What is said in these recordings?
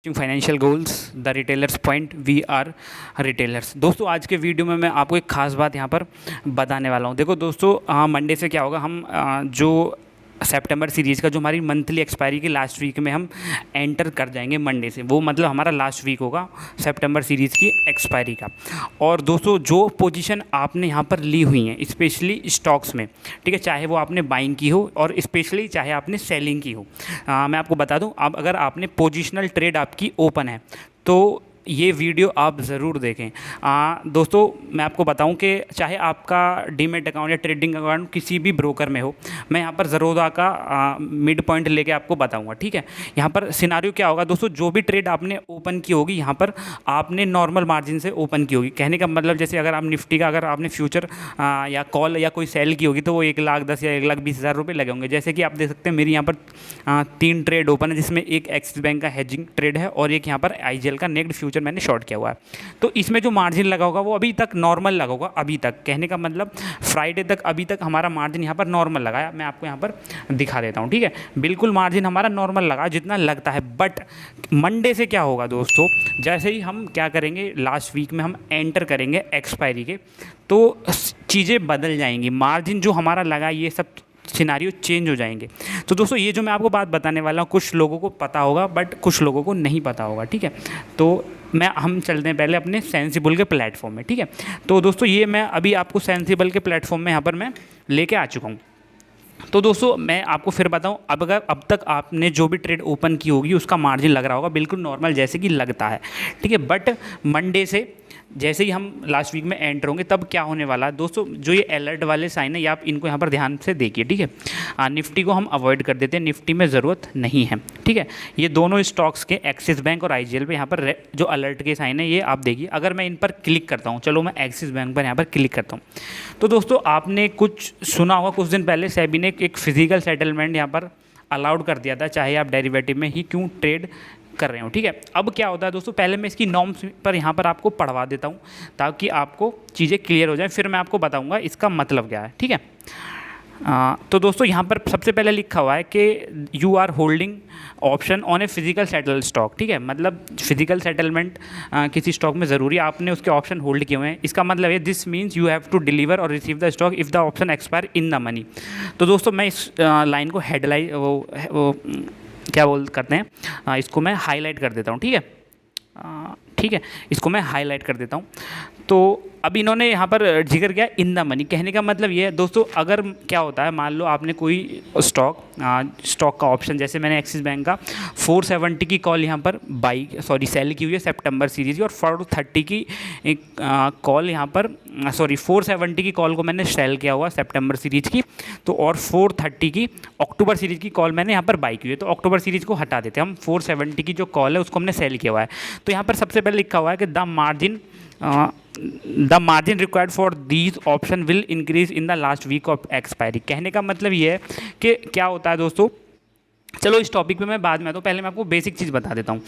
Financial goals the retailers point we are retailers. दोस्तों आज के वीडियो में मैं आपको एक खास बात यहाँ पर बताने वाला हूँ। देखो दोस्तों, मंडे से क्या होगा, हम जो सितंबर सीरीज़ का जो हमारी मंथली एक्सपायरी की लास्ट वीक में हम एंटर कर जाएंगे मंडे से, वो मतलब हमारा लास्ट वीक होगा सितंबर सीरीज़ की एक्सपायरी का। और दोस्तों जो पोजीशन आपने यहाँ पर ली हुई हैं स्पेशली स्टॉक्स में, ठीक है, चाहे वो आपने बाइंग की हो और स्पेशली चाहे आपने सेलिंग की हो, मैं आपको बता दूँ, अब अगर आपने पोजिशनल ट्रेड आपकी ओपन है तो ये वीडियो आप ज़रूर देखें। दोस्तों मैं आपको बताऊं कि चाहे आपका डीमैट अकाउंट या ट्रेडिंग अकाउंट किसी भी ब्रोकर में हो, मैं यहाँ पर ज़रोदा का मिड पॉइंट लेके आपको बताऊंगा, ठीक है। यहाँ पर सिनारियो क्या होगा दोस्तों, जो भी ट्रेड आपने ओपन की होगी यहाँ पर आपने नॉर्मल मार्जिन से ओपन की होगी। कहने का मतलब जैसे अगर आप निफ्टी का अगर आपने फ्यूचर या कॉल या कोई सेल की होगी तो वो 1,10,000 या 1,20,000 रुपये लगे होंगे। जैसे कि आप देख सकते हैं मेरी यहाँ पर 3 ट्रेड ओपन है, जिसमें एक एक्सिस बैंक का हेजिंग ट्रेड है और एक यहाँ पर IGL का नेक्ड फ्यूचर मैंने शॉर्ट किया हुआ है। तो इसमें जो मार्जिन लगा होगा वो अभी तक नॉर्मल लगा होगा। अभी तक कहने का मतलब फ्राइडे तक अभी तक हमारा मार्जिन यहाँ पर नॉर्मल लगा है। मैं आपको यहाँ पर दिखा देता हूँ, ठीक है। बिल्कुल मार्जिन हमारा नॉर्मल लगा जितना लगता है। बट मंडे से क्या होगा दोस्तों, जैसे ही हम क्या करेंगे, लास्ट वीक में हम एंटर करेंगे एक्सपायरी के, तो चीज़ें बदल जाएंगी। मार्जिन जो हमारा लगा ये सब सिनारियो चेंज हो जाएंगे। तो दोस्तों ये जो मैं आपको बात बताने वाला हूँ कुछ लोगों को पता होगा बट कुछ लोगों को नहीं पता होगा, ठीक है। तो हम चलते हैं पहले अपने सेंसिबल के प्लेटफॉर्म में, ठीक है। तो दोस्तों ये मैं अभी आपको सेंसिबल के प्लेटफॉर्म में यहाँ पर मैं लेके आ चुका हूँ। तो दोस्तों मैं आपको फिर बताऊं, अब तक आपने जो भी ट्रेड ओपन की होगी उसका मार्जिन लग रहा होगा बिल्कुल नॉर्मल जैसे कि लगता है, ठीक है। बट मंडे से जैसे ही हम लास्ट वीक में एंटर होंगे तब क्या होने वाला है दोस्तों, जो ये अलर्ट वाले साइन है ये आप इनको यहाँ पर ध्यान से देखिए, ठीक है। निफ्टी को हम अवॉइड कर देते हैं, निफ्टी में ज़रूरत नहीं है, ठीक है। ये दोनों स्टॉक्स के एक्सिस बैंक और IGL पे यहाँ पर जो अलर्ट के साइन है ये आप देखिए। अगर मैं इन पर क्लिक करता हूँ, चलो मैं एक्सिस बैंक पर यहाँ पर क्लिक करता हूँ, तो दोस्तों आपने कुछ सुना होगा, कुछ दिन पहले सेबी ने एक फिजिकल सेटलमेंट यहाँ पर अलाउड कर दिया था, चाहे आप डेरिवेटिव में ही क्यों ट्रेड कर रहे हो, ठीक है। अब क्या होता है दोस्तों, पहले मैं इसकी नॉर्म्स पर यहाँ पर आपको पढ़वा देता हूँ ताकि आपको चीज़ें क्लियर हो जाए, फिर मैं आपको बताऊँगा इसका मतलब क्या है, ठीक है। तो दोस्तों यहाँ पर सबसे पहले लिखा हुआ है कि you are holding option on a physical settle stock, ठीक है। मतलब फिजिकल सेटलमेंट किसी स्टॉक में ज़रूरी है, आपने उसके ऑप्शन होल्ड किए हुए हैं। इसका मतलब है this means you have to deliver or receive the stock if the option expire in the money. तो दोस्तों मैं इस लाइन को हेडलाइन वो क्या करते हैं, इसको मैं हाईलाइट कर देता हूँ, ठीक है, ठीक है। इसको मैं हाईलाइट कर देता हूँ। तो अब इन्होंने यहाँ पर जिक्र किया इन द मनी। कहने का मतलब ये है दोस्तों, अगर क्या होता है, मान लो आपने कोई स्टॉक का ऑप्शन, जैसे मैंने एक्सिस बैंक का 470 की कॉल यहाँ पर सेल की हुई है सितंबर सीरीज़ की, और 430 की एक कॉल यहाँ पर 470 की कॉल को मैंने सेल किया हुआ सितंबर सीरीज़ की, तो और 430 की अक्टूबर सीरीज़ की कॉल मैंने यहाँ पर बाई की हुई है। तो अक्टूबर सीरीज़ को हटा देते हैं हम, 470 की जो कॉल है उसको हमने सेल किया हुआ है। तो यहाँ पर सबसे पहले लिखा हुआ है कि the margin required for these option will increase in the last week of expiry. कहने का मतलब ये है कि क्या होता है दोस्तों, चलो इस टॉपिक पे मैं बाद में आता हूँ, पहले मैं आपको बेसिक चीज़ बता देता हूँ।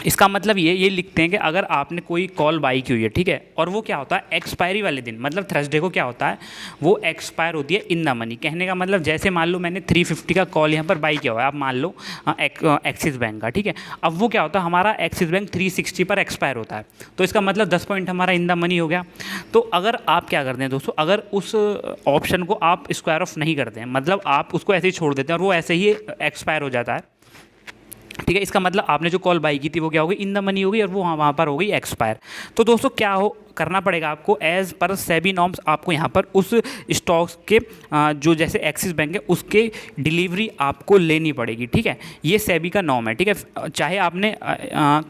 इसका मतलब ये लिखते हैं कि अगर आपने कोई कॉल बाई की हुई है, ठीक है, और वो क्या होता है एक्सपायरी वाले दिन, मतलब थर्सडे को क्या होता है वो एक्सपायर होती है इन द मनी। कहने का मतलब जैसे मान लो मैंने 350 का कॉल यहाँ पर बाई किया हुआ है, आप मान लो एक्सिस बैंक का, ठीक है। अब वो क्या होता है, हमारा एक्सिस बैंक 360 पर एक्सपायर होता है, तो इसका मतलब 10 पॉइंट हमारा इन द मनी हो गया। तो अगर आप क्या करते हैं दोस्तों, अगर उस ऑप्शन को आप स्क्वायर ऑफ नहीं करते हैं, मतलब आप उसको ऐसे ही छोड़ देते हैं और वो ऐसे ही एक्सपायर हो जाता है, ठीक है, इसका मतलब आपने जो कॉल बाई की थी वो क्या होगी, इन द मनी होगी, और वो वहाँ पर हो गई एक्सपायर। तो दोस्तों क्या करना पड़ेगा आपको, एज़ पर सेबी नॉर्म्स आपको यहाँ पर उस स्टॉक्स के जो जैसे एक्सिस बैंक है उसके डिलीवरी आपको लेनी पड़ेगी, ठीक है। ये सेबी का नॉर्म है, ठीक है। चाहे आपने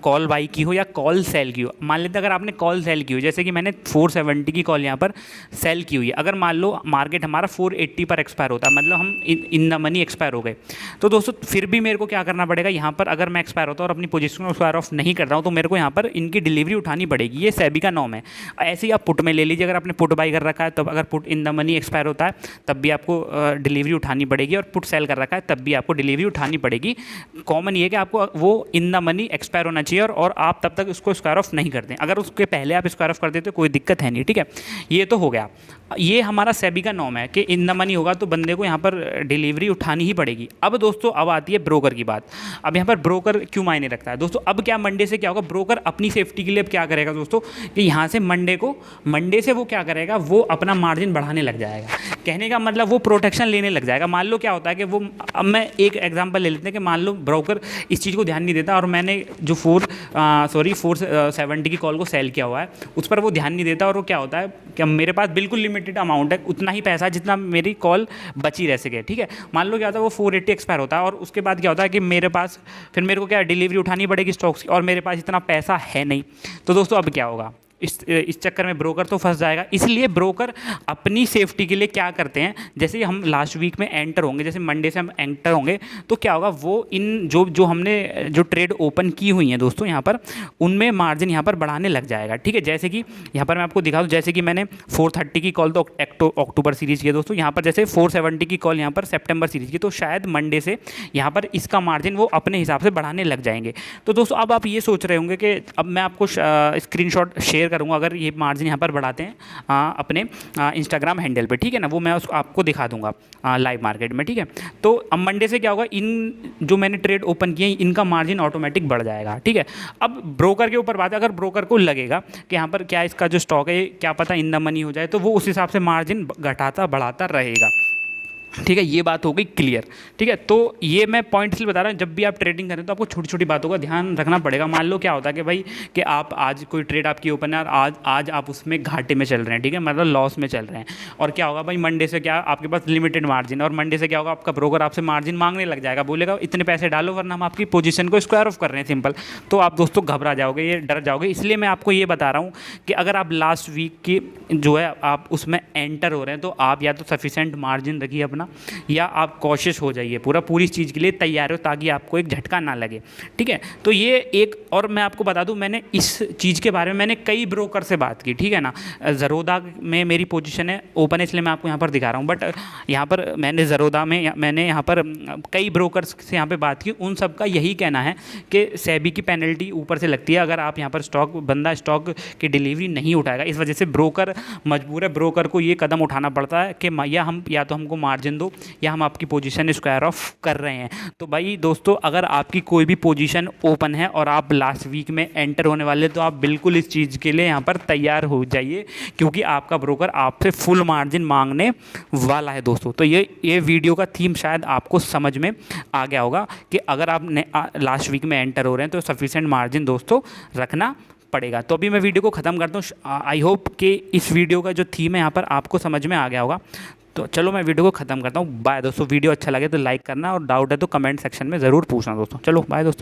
कॉल बाई की हो या कॉल सेल की हो। मान लेते अगर आपने कॉल सेल की हो, जैसे कि मैंने 470 की कॉल यहाँ पर सेल की हुई है, अगर मान लो मार्केट हमारा 480 पर एक्सपायर होता है, मतलब हम इन द मनी एक्सपायर हो गए, तो दोस्तों फिर भी मेरे को क्या करना पड़ेगा, यहाँ पर अगर मैं एक्सपायर होता हूँ और अपनी पोजीशन को स्क्वायर ऑफ नहीं कर रहा हूँ तो मेरे को यहाँ पर इनकी डिलीवरी उठानी पड़ेगी। ये सेबी का नॉर्म है। ऐसे ही आप पुट में ले लीजिए, अगर आपने पुट बाई कर रखा है तब अगर put in the money expire होता है तब भी आपको डिलीवरी उठानी पड़ेगी, और पुट सेल कर रखा है तब भी आपको डिलीवरी उठानी पड़ेगी। कॉमन ये है कि आपको वो इन द मनी एक्सपायर होना चाहिए और आप तब तक उसको स्क्वायर ऑफ नहीं करते। अगर उसके पहले आप स्क्वायर ऑफ कर देते तो कोई दिक्कत है नहीं, ठीक है। ये तो हो गया। ये हमारा सेबी का नॉर्म है कि इन द मनी होगा तो बंदे को यहाँ पर डिलीवरी उठानी ही पड़ेगी। अब दोस्तों अब आती है ब्रोकर की बात। अब यहाँ पर ब्रोकर क्यों मायने रखता है दोस्तों? अब क्या मंडे से क्या होगा, ब्रोकर अपनी सेफ्टी के लिए अब क्या करेगा दोस्तों कि यहाँ से मंडे से वो क्या करेगा, वो अपना मार्जिन बढ़ाने लग जाएगा। कहने का मतलब वो प्रोटेक्शन लेने लग जाएगा। मान लो क्या होता है कि वो, अब मैं एक एग्जांपल ले लेते हैं कि मान लो ब्रोकर इस चीज़ को ध्यान नहीं देता और मैंने जो 470 की कॉल को सेल किया हुआ है उस पर वो ध्यान नहीं देता, और वो क्या होता है कि मेरे पास बिल्कुल लिमिटेड अमाउंट है, उतना ही पैसा जितना मेरी कॉल बची रह सके, ठीक है। मान लो क्या होता है वो 480 एक्सपायर होता है और उसके बाद क्या होता है कि मेरे पास फिर मेरे को क्या डिलीवरी उठानी पड़ेगी स्टॉक्स की, और मेरे पास इतना पैसा है नहीं। तो दोस्तों अब क्या होगा, इस चक्कर में ब्रोकर तो फंस जाएगा। इसलिए ब्रोकर अपनी सेफ्टी के लिए क्या करते हैं, जैसे ही हम लास्ट वीक में एंटर होंगे, जैसे मंडे से हम एंटर होंगे तो क्या होगा, वो इन जो हमने जो ट्रेड ओपन की हुई हैं दोस्तों यहाँ पर, उनमें मार्जिन यहाँ पर बढ़ाने लग जाएगा, ठीक है। जैसे कि यहाँ पर मैं आपको दिखा दूँ, जैसे कि मैंने 430 की कॉल तो अक्टूबर सीरीज़ की है दोस्तों, यहाँ पर जैसे 470 की कॉल यहाँ पर सितंबर सीरीज़ की, तो शायद मंडे से यहाँ पर इसका मार्जिन वो अपने हिसाब से बढ़ाने लग जाएंगे। तो दोस्तों अब आप ये सोच रहे होंगे कि अब मैं आपको स्क्रीनशॉट शेयर करूँगा अगर ये मार्जिन यहाँ पर बढ़ाते हैं अपने इंस्टाग्राम हैंडल पे, ठीक है ना, वो मैं आपको दिखा दूंगा लाइव मार्केट में, ठीक है। तो अब मंडे से क्या होगा, इन जो मैंने ट्रेड ओपन किए इनका मार्जिन ऑटोमेटिक बढ़ जाएगा, ठीक है। अब ब्रोकर के ऊपर बात है, अगर ब्रोकर को लगेगा कि यहाँ पर क्या इसका जो स्टॉक है क्या पता इन द मनी हो जाए, तो वो उस हिसाब से मार्जिन घटाता बढ़ाता रहेगा, ठीक है। ये बात हो गई क्लियर, ठीक है। तो ये मैं पॉइंट इसलिए बता रहा हूँ, जब भी आप ट्रेडिंग करें तो आपको छोटी छोटी बातों का ध्यान रखना पड़ेगा। मान लो क्या होता है कि भाई कि आप आज कोई ट्रेड आपकी ओपन है और आज आप उसमें घाटे में चल रहे हैं, ठीक है, मतलब लॉस में चल रहे हैं, और क्या होगा भाई मंडे से क्या आपके पास लिमिटेड मार्जिन, और मंडे से क्या होगा आपका ब्रोकर आपसे मार्जिन मांगने लग जाएगा, बोलेगा इतने पैसे डालो वरना हम आपकी पोजीशन को स्क्वायर ऑफ कर रहे हैं, सिंपल। तो आप दोस्तों घबरा जाओगे, ये डर जाओगे। इसलिए मैं आपको ये बता रहा हूँ कि अगर आप लास्ट वीक की जो है आप उसमें एंटर हो रहे हैं तो आप या तो सफिशेंट मार्जिन रखिए अपना, या आप कोशिश हो जाइए पूरी चीज़ के लिए तैयार हो ताकि आपको एक झटका ना लगे, ठीक है। तो ये एक, और मैं आपको बता दूं मैंने इस चीज़ के बारे में मैंने कई ब्रोकर से बात की, ठीक है ना। ज़रोदा में मेरी पोजीशन है ओपन है, इसलिए मैं आपको यहाँ पर दिखा रहा हूँ, बट यहाँ पर मैंने ज़रोदा में मैंने यहाँ पर कई ब्रोकर्स से यहाँ पर बात की, उन सब का यही कहना है कि सेबी की पेनल्टी ऊपर से लगती है अगर आप यहाँ पर बंदा स्टॉक की डिलीवरी नहीं उठाएगा। इस वजह से ब्रोकर मजबूर है, ब्रोकर को ये कदम उठाना पड़ता है कि या तो हमको मार्जिन दो या हम आपकी पोजीशन स्क्वायर ऑफ कर रहे हैं। तो भाई दोस्तों अगर आपकी कोई भी पोजीशन ओपन है और आप लास्ट वीक में एंटर होने वाले तो आप बिल्कुल इस चीज़ के लिए यहाँ पर तैयार हो जाइए, क्योंकि आपका ब्रोकर आपसे फुल मार्जिन मांगने वाला है दोस्तों। तो ये वीडियो का थीम शायद आपको समझ में आ गया होगा कि अगर आप लास्ट वीक में एंटर हो रहे हैं तो सफिशिएंट मार्जिन दोस्तों रखना पड़ेगा। तो अभी मैं वीडियो को ख़त्म करता हूँ। आई होप कि इस वीडियो का जो थीम है यहाँ पर आपको समझ में आ गया होगा। तो चलो मैं वीडियो को ख़त्म करता हूँ। बाय दोस्तों। वीडियो अच्छा लगे तो लाइक करना और डाउट है तो कमेंट सेक्शन में ज़रूर पूछना दोस्तों। चलो बाय दोस्तों।